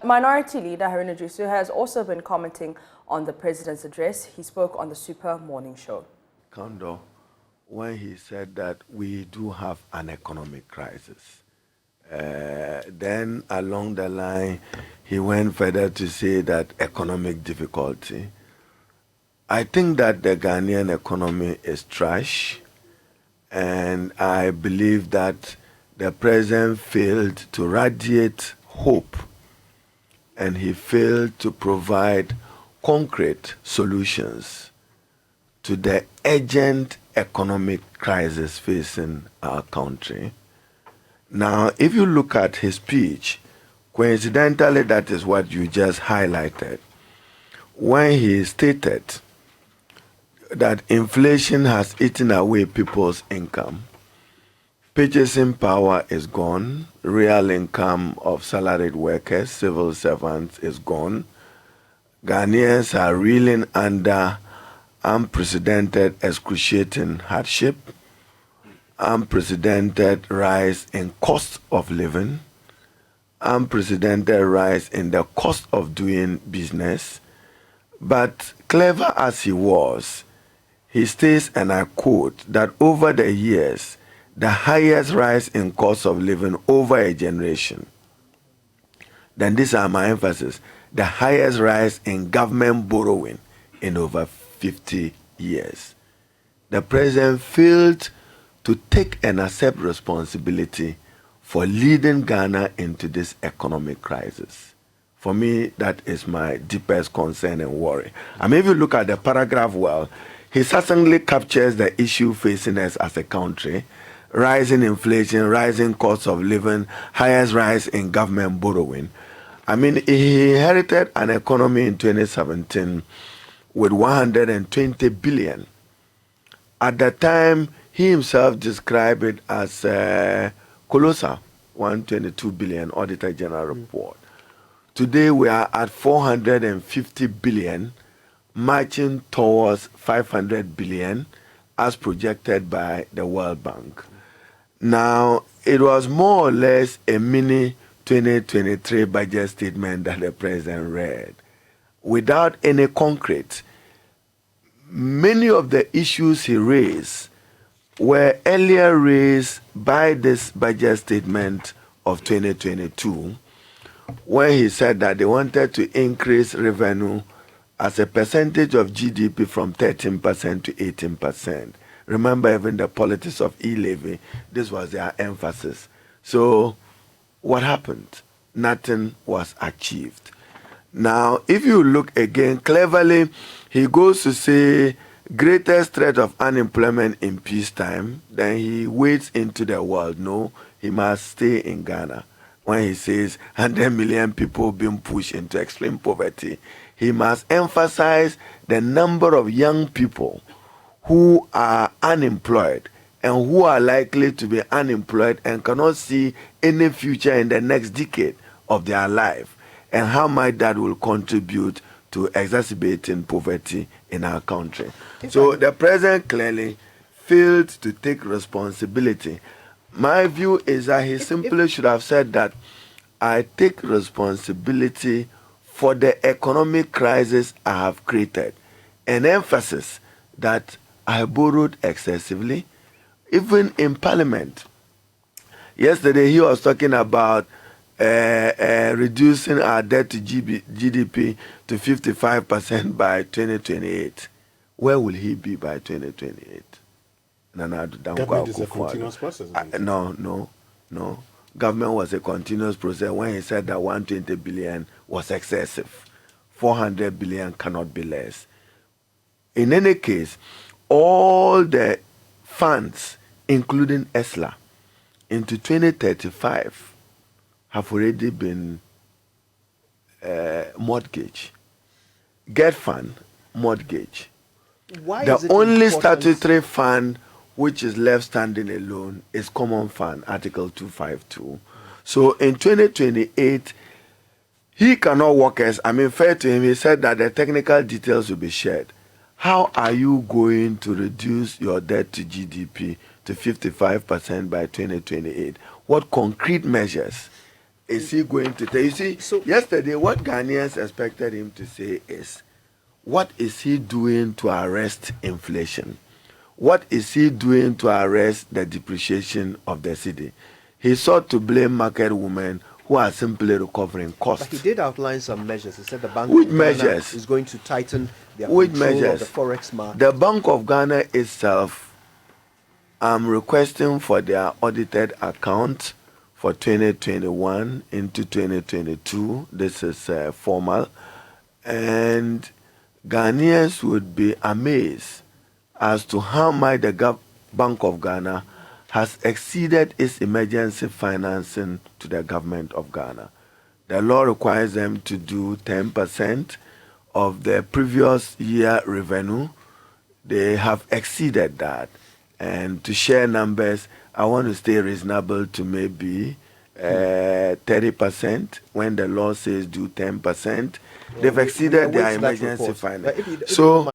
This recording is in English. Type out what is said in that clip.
Minority Leader Iddrisu has also been commenting on the president's address. He spoke on the Super Morning Show. Kondo, when he said that we do have an economic crisis, then along the line, he went further to say that economic difficulty. I think that the Ghanaian economy is trash, and I believe that the president failed to radiate hope, and he failed to provide concrete solutions to the urgent economic crisis facing our country. Now, if you look at his speech, coincidentally, that is what you just highlighted, when he stated that inflation has eaten away people's income, purchasing power is gone, real income of salaried workers, civil servants is gone, Ghanaians are reeling under unprecedented excruciating hardship, unprecedented rise in cost of living, unprecedented rise in the cost of doing business. But clever as he was, he states, and I quote, that over the years, the highest rise in cost of living over a generation. Then these are my emphasis, the highest rise in government borrowing in over 50 years. The president failed to take and accept responsibility for leading Ghana into this economic crisis. For me, that is my deepest concern and worry. I mean, if you look at the paragraph well, he certainly captures the issue facing us as a country: rising inflation, rising cost of living, highest rise in government borrowing. I mean, he inherited an economy in 2017 with 120 billion. At the time, he himself described it as colossal, 122 billion Auditor General report. Today, we are at 450 billion, marching towards 500 billion as projected by the World Bank. Now, it was more or less a mini 2023 budget statement that the president read, without any concrete. Many of the issues he raised were earlier raised by this budget statement of 2022, when he said that they wanted to increase revenue as a percentage of GDP from 13% to 18%. Remember, even the politics of e-levy, this was their emphasis. So what happened? Nothing was achieved. Now, if you look again cleverly, he goes to say greatest threat of unemployment in peacetime. Then he wades into the world. No, he must stay in Ghana. When he says 100 million people being pushed into extreme poverty, he must emphasize the number of young people who are unemployed and who are likely to be unemployed and cannot see any future in the next decade of their life, and how much that will contribute to exacerbating poverty in our country. So the president clearly failed to take responsibility. My view is that he simply should have said that I take responsibility for the economic crisis I have created, an emphasis that I borrowed excessively, even in Parliament. Yesterday he was talking about reducing our debt to GDP to 55% by 2028. Where will he be by 2028? Government is a continuous process. No. Government was a continuous process. When he said that 120 billion was excessive, 400 billion cannot be less. In any case, all the funds, including ESLA, into 2035 have already been mortgage. Get fund, mortgage. Why the is it only important? statutory fund which is left standing alone is Common Fund, Article 252. So in 2028, he cannot work as, fair to him, he said that the technical details will be shared. How are you going to reduce your debt to GDP to 55% by 2028? What concrete measures is he going to tell? You see, yesterday what Ghanaians expected him to say is, what is he doing to arrest inflation? What is he doing to arrest the depreciation of the cedi? He sought to blame market women who are simply recovering costs. But he did outline some measures. He said the Bank Which of Ghana measures? is going to tighten their Which control measures? of the forex market. The Bank of Ghana itself, requesting for their audited account for 2021 into 2022. This is formal. And Ghanaians would be amazed as to how much the Bank of Ghana has exceeded its emergency financing to the government of Ghana. The law requires them to do 10% of the previous year revenue. They have exceeded that. And to share numbers, I want to stay reasonable to maybe 30% when the law says do 10%. They've exceeded their emergency finance. So